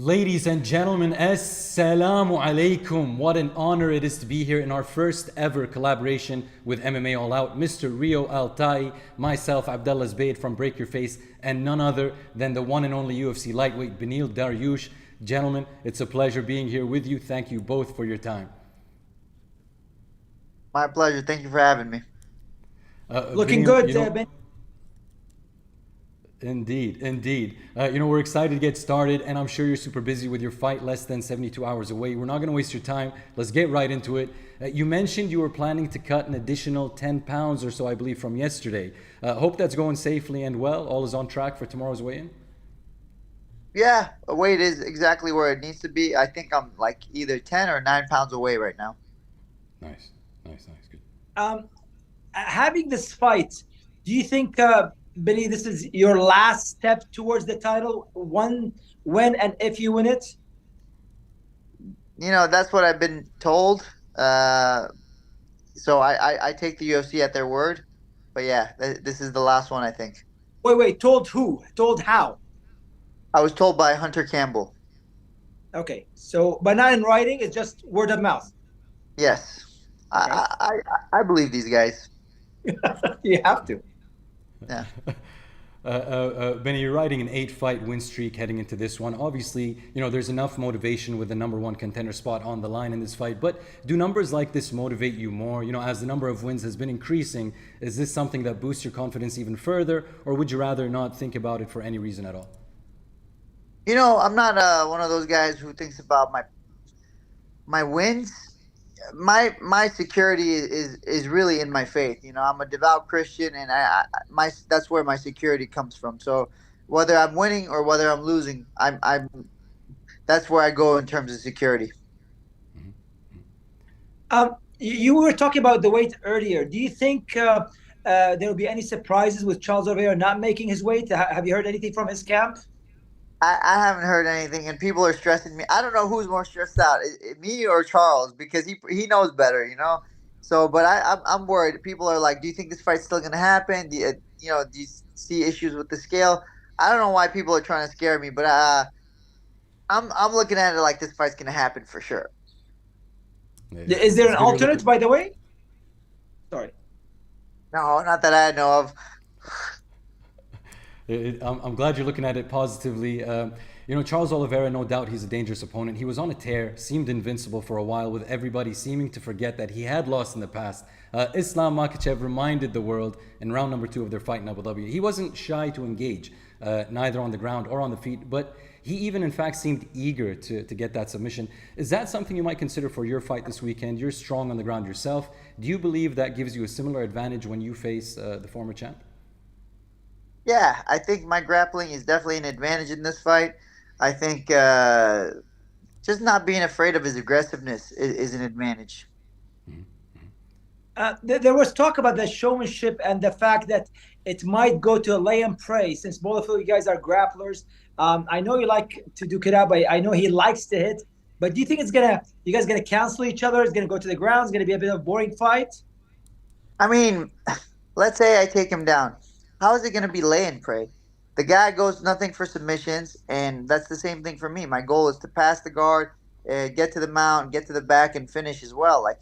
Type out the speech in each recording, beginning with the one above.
Ladies and gentlemen, assalamu alaikum. What an honor it is to be here in our first ever collaboration with MMA All Out. Mr. Rio Altai, myself, Abdullah Zbayd from Break Your Face, and none other than the one and only UFC lightweight, Beneil Dariush. Gentlemen, it's a pleasure being here with you. Thank you both for your time. My pleasure. Thank you for having me. Looking good, Ben. Indeed. We're excited to get started, and I'm sure you're super busy with your fight less than 72 hours away. We're not going to waste your time. Let's get right into it. You mentioned you were planning to cut an additional 10 pounds or so, I believe, from yesterday. Hope that's going safely and well. All is on track for tomorrow's weigh-in? Yeah, weight is exactly where it needs to be. I think I'm like either 10 or 9 pounds away right now. Nice. Good. Having this fight, do you think, Benny, this is your last step towards the title? When and if you win it? That's what I've been told. So I take the UFC at their word. But yeah, this is the last one, I think. Wait, told who? Told how? I was told by Hunter Campbell. Okay, so, but not in writing, it's just word of mouth. Yes. Okay. I believe these guys. You have to. Yeah. Benny, you're riding an 8-fight win streak heading into this one. Obviously, there's enough motivation with the number one contender spot on the line in this fight. But do numbers like this motivate you more? As the number of wins has been increasing, is this something that boosts your confidence even further? Or would you rather not think about it for any reason at all? I'm not one of those guys who thinks about my wins. My security is really in my faith. I'm a devout Christian, and that's where my security comes from. So whether I'm winning or whether I'm losing, that's where I go in terms of security. You were talking about the weight earlier. Do you think there will be any surprises with Charles Oliveira not making his weight? Have you heard anything from his camp? I haven't heard anything, and people are stressing me. I don't know who's more stressed out, me or Charles, because he knows better, So, but I'm worried. People are like, "Do you think this fight's still gonna happen? Do you see issues with the scale?" I don't know why people are trying to scare me, but I'm looking at it like this fight's gonna happen for sure. Is there an alternate, by the way? Sorry. No, not that I know of. I'm glad you're looking at it positively. Charles Oliveira, no doubt he's a dangerous opponent. He was on a tear, seemed invincible for a while, with everybody seeming to forget that he had lost in the past. Islam Makhachev reminded the world in round number 2 of their fight in Abu Dhabi. He wasn't shy to engage, neither on the ground or on the feet, but he even in fact seemed eager to get that submission. Is that something you might consider for your fight this weekend? You're strong on the ground yourself. Do you believe that gives you a similar advantage when you face the former champ? Yeah, I think my grappling is definitely an advantage in this fight. I think just not being afraid of his aggressiveness is an advantage. There was talk about the showmanship and the fact that it might go to a lay and pray, since both of you guys are grapplers. I know you like to do kiraba. I know he likes to hit. But do you think you guys gonna cancel each other? It's gonna go to the ground. It's gonna be a bit of a boring fight. I mean, let's say I take him down. How is it going to be lay and pray? The guy goes nothing for submissions, and that's the same thing for me. My goal is to pass the guard, get to the mount, get to the back, and finish as well. Like,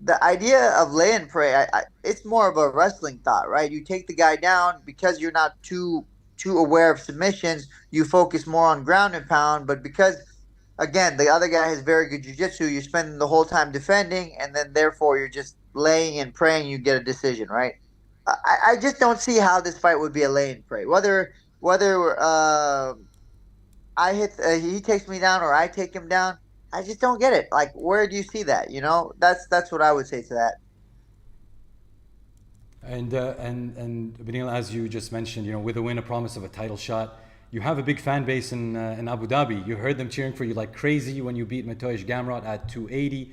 the idea of lay and pray, it's more of a wrestling thought, right? You take the guy down because you're not too aware of submissions. You focus more on ground and pound, but because, again, the other guy has very good jiu-jitsu, you're spending the whole time defending, and then therefore you're just laying and praying you get a decision, right? I just don't see how this fight would be a lay and pray. Whether he takes me down or I take him down, I just don't get it. Like, where do you see that? That's what I would say to that. And Beneil, as you just mentioned, with a win, a promise of a title shot. You have a big fan base in Abu Dhabi. You heard them cheering for you like crazy when you beat Mateusz Gamrot at 280.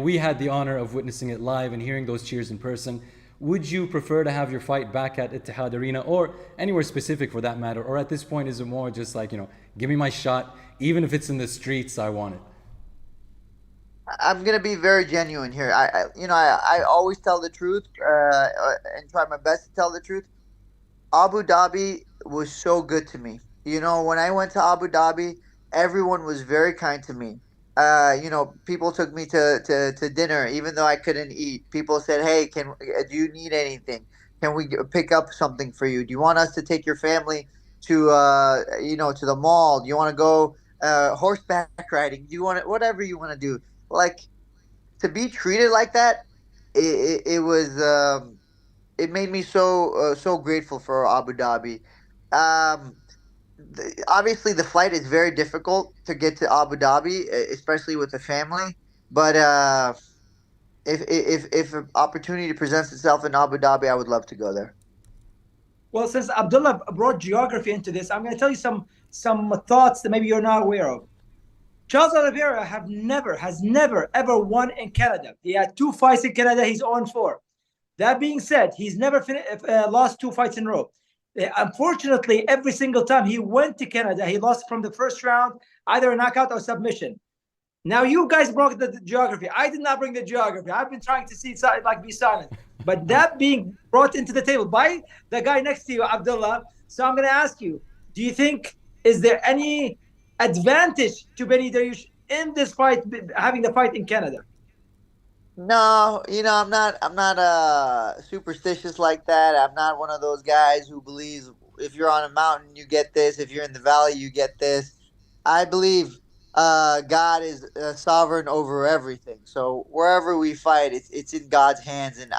We had the honor of witnessing it live and hearing those cheers in person. Would you prefer to have your fight back at Etihad Arena or anywhere specific for that matter? Or at this point, is it more just like, give me my shot, even if it's in the streets, I want it? I'm going to be very genuine here. I always tell the truth and try my best to tell the truth. Abu Dhabi was so good to me. When I went to Abu Dhabi, everyone was very kind to me. People took me to dinner, even though I couldn't eat. People said, "Hey, do you need anything? Can we pick up something for you? Do you want us to take your family to the mall? Do you want to go horseback riding? Do you want whatever you want to do?" Like, to be treated like that, it was it made me so grateful for Abu Dhabi. Um, Obviously, the flight is very difficult to get to Abu Dhabi, especially with the family. But if an opportunity presents itself in Abu Dhabi, I would love to go there. Well, since Abdullah brought geography into this, I'm going to tell you some thoughts that maybe you're not aware of. Charles Oliveira has never ever won in Canada. He had 2 fights in Canada. He's 0-4. That being said, he's never lost 2 fights in a row. Unfortunately, every single time he went to Canada, he lost from the first round, either a knockout or submission. Now, you guys brought the geography. I did not bring the geography. I've been trying to be silent. But that being brought into the table by the guy next to you, Abdullah. So I'm going to ask you, do you think, is there any advantage to Beneil Dariush in this fight, having the fight in Canada? No, I'm not superstitious like that. I'm not one of those guys who believes if you're on a mountain you get this, if you're in the valley you get this. I believe God is sovereign over everything. So wherever we fight, it's in God's hands, and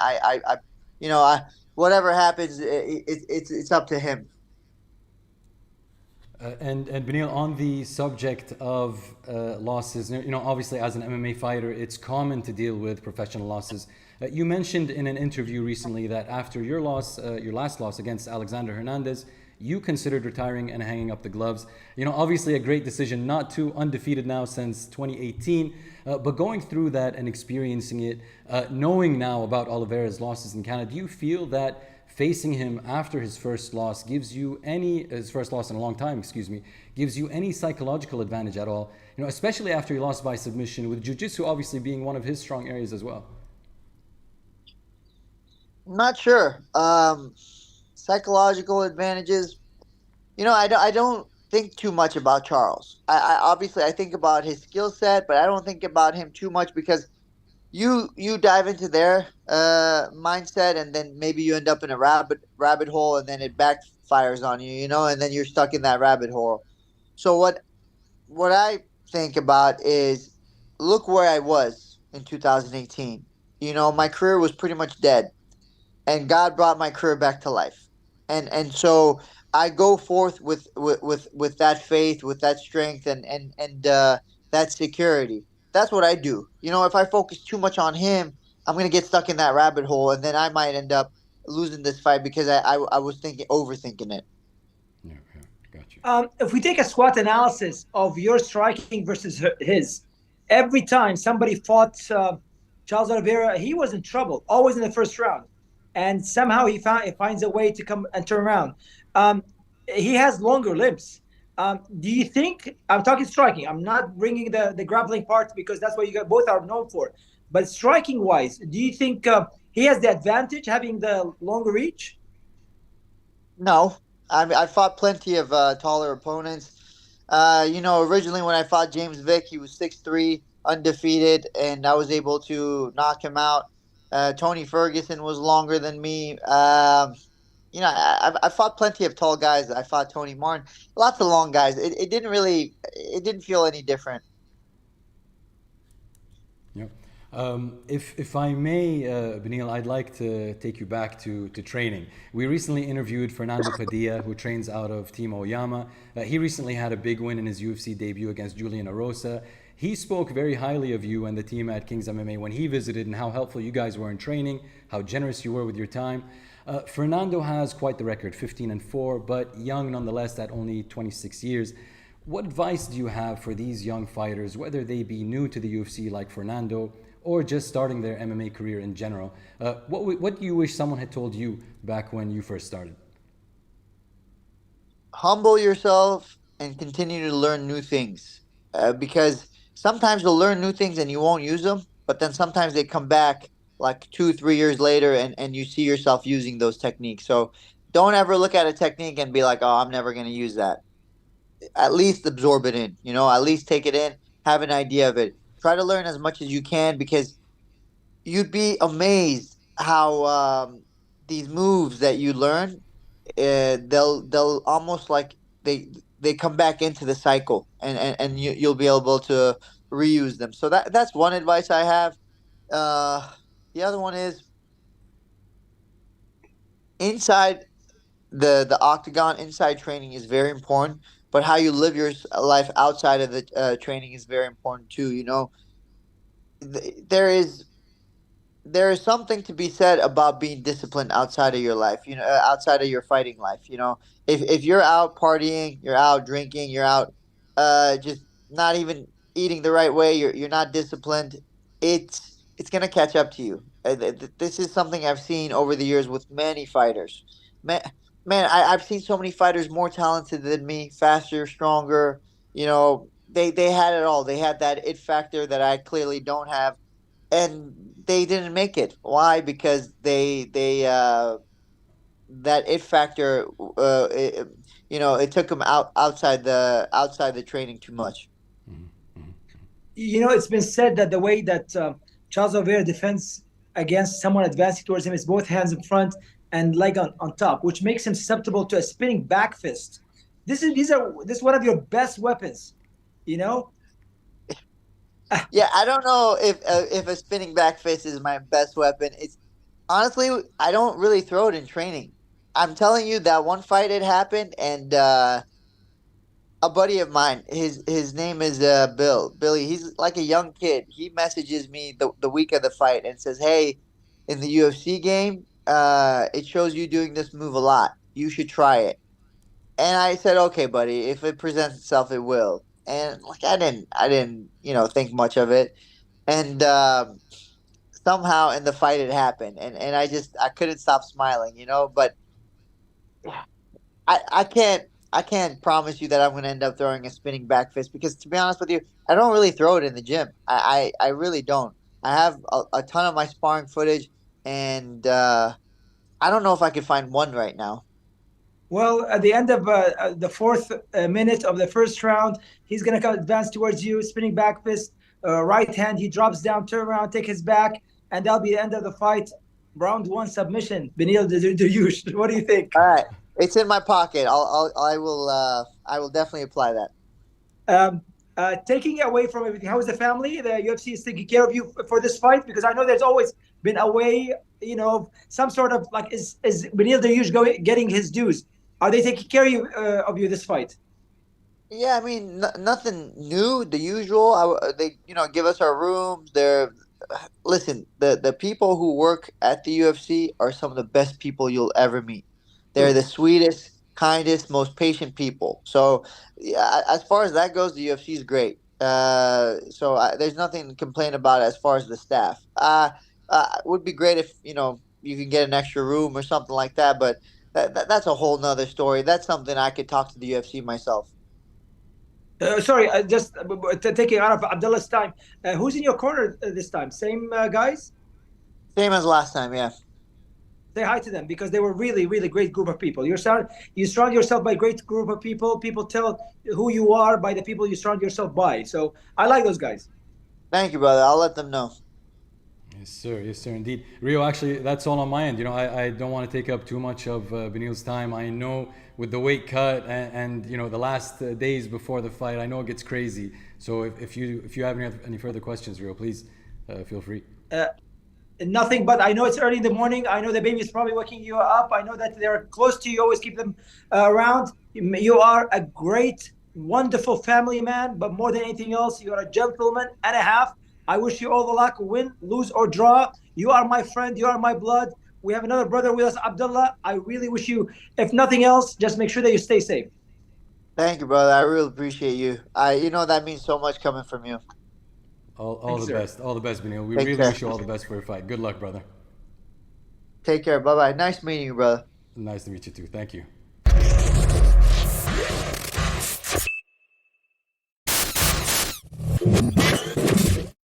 whatever happens, it's up to Him. And Beneil, on the subject of losses, obviously as an MMA fighter, it's common to deal with professional losses. You mentioned in an interview recently that after your last loss against Alexander Hernandez, you considered retiring and hanging up the gloves. Obviously a great decision, not too undefeated now since 2018, but going through that and experiencing it, knowing now about Oliveira's losses in Canada, do you feel that facing him after his first loss in a long time, gives you any psychological advantage at all? Especially after he lost by submission, with jiu-jitsu obviously being one of his strong areas as well. I'm not sure. Psychological advantages. I don't think too much about Charles. I obviously I think about his skill set, but I don't think about him too much because you dive into their mindset, and then maybe you end up in a rabbit hole, and then it backfires on you, and then you're stuck in that rabbit hole. So what I think about is, look where I was in 2018. My career was pretty much dead, and God brought my career back to life, and so I go forth with that faith, with that strength, and that security. That's what I do. If I focus too much on him, I'm going to get stuck in that rabbit hole, and then I might end up losing this fight because I was overthinking it. Yeah, got you. If we take a SWOT analysis of your striking versus his, every time somebody fought Charles Oliveira, he was in trouble, always in the first round. And somehow he finds a way to come and turn around. He has longer limbs. Do you think, I'm talking striking, I'm not bringing the grappling part because that's what you both are known for, but striking wise, do you think he has the advantage having the longer reach? No, I fought plenty of taller opponents. Originally when I fought James Vick, he was 6'3", undefeated, and I was able to knock him out. Tony Ferguson was longer than me. I fought plenty of tall guys. I fought Tony Martin, lots of long guys. It didn't feel any different. Yeah. If I may, Beneil, I'd like to take you back to training. We recently interviewed Fernando Padilla, who trains out of Team Oyama. He recently had a big win in his UFC debut against Julian Erosa. He spoke very highly of you and the team at King's MMA when he visited, and how helpful you guys were in training, how generous you were with your time. Fernando has quite the record, 15-4, but young nonetheless at only 26 years. What advice do you have for these young fighters, whether they be new to the UFC like Fernando or just starting their MMA career in general? What do you wish someone had told you back when you first started? Humble yourself and continue to learn new things, because sometimes you'll learn new things and you won't use them, but then sometimes they come back like 2-3 years later and you see yourself using those techniques. So don't ever look at a technique and be like, oh, I'm never going to use that. at least absorb it in. At least take it in, have an idea of it. Try to learn as much as you can, because you'd be amazed how these moves that you learn, they'll almost like they come back into the cycle, and you'll be able to reuse them. So that's one advice I have. The other one is, inside the octagon, inside training is very important, but how you live your life outside of the training is very important too. There is something to be said about being disciplined outside of your life, outside of your fighting life. If you're out partying, you're out drinking, you're out just not even eating the right way, you're not disciplined, it's going to catch up to you. This is something I've seen over the years with many fighters. Man, I've seen so many fighters more talented than me, faster, stronger. They had it all. They had that it factor that I clearly don't have, and they didn't make it. Why? Because they that it factor, it took them outside the training too much. It's been said that the way that Charles Oliveira defends against someone advancing towards him is both hands in front and leg on top, which makes him susceptible to a spinning back fist. This is one of your best weapons. Yeah, I don't know if a spinning back fist is my best weapon. It's honestly, I don't really throw it in training. I'm telling you, that one fight it happened, and a buddy of mine, his name is Billy. He's like a young kid. He messages me the week of the fight and says, "Hey, in the UFC game, it shows you doing this move a lot. You should try it." And I said, "Okay, buddy. If it presents itself, it will." And like I didn't think much of it. And somehow in the fight it happened, and I couldn't stop smiling. But I can't promise you that I'm going to end up throwing a spinning back fist, because, to be honest with you, I don't really throw it in the gym. I really don't. I have a ton of my sparring footage, and I don't know if I could find one right now. Well, at the end of the fourth minute of the first round, he's going to advance towards you, spinning back fist, right hand. He drops down, turn around, take his back, and that'll be the end of the fight. Round one submission. Beneil Dariush. What do you think? All right, it's in my pocket. I will definitely apply that. Taking it away from everything, how is the family? The UFC is taking care of you for this fight, because I know there's always been a way, some sort of like, is Beneil Dariush getting his dues? Are they taking care of you this fight? Yeah, I mean, nothing new. The usual. They give us our rooms. Listen, the people who work at the UFC are some of the best people you'll ever meet. They're the sweetest, kindest, most patient people. So, yeah, as far as that goes, the UFC is great. So there's nothing to complain about as far as the staff. It would be great if you can get an extra room or something like that, but that's a whole nother story. That's something I could talk to the UFC myself. Sorry, just taking out of Abdullah's time. Who's in your corner this time? Same guys? Same as last time, yeah. Say hi to them, because they were really, really great group of people. You surround yourself by a great group of people. People tell who you are by the people you surround yourself by. So I like those guys. Thank you, brother. I'll let them know. Yes, sir. Yes, sir. Indeed. Rio, actually, that's all on my end. I don't want to take up too much of Beneil's time. I know with the weight cut and the last days before the fight, I know it gets crazy. So if you have any further questions, Rio, please feel free. Nothing, but I know it's early in the morning. I know the baby is probably waking you up. I know that they're close to you. Always keep them around. You are a great, wonderful family man, but more than anything else, you are a gentleman and a half. I wish you all the luck, win, lose, or draw. You are my friend. You are my blood. We have another brother with us, Abdullah. I really wish you, if nothing else, just make sure that you stay safe. Thank you, brother. I really appreciate you. That means so much coming from you. All the best. All the best, Beneil. We Take really care. wish you all the best for your fight. Good luck, brother. Take care. Bye-bye. Nice meeting you, brother. Nice to meet you too. Thank you.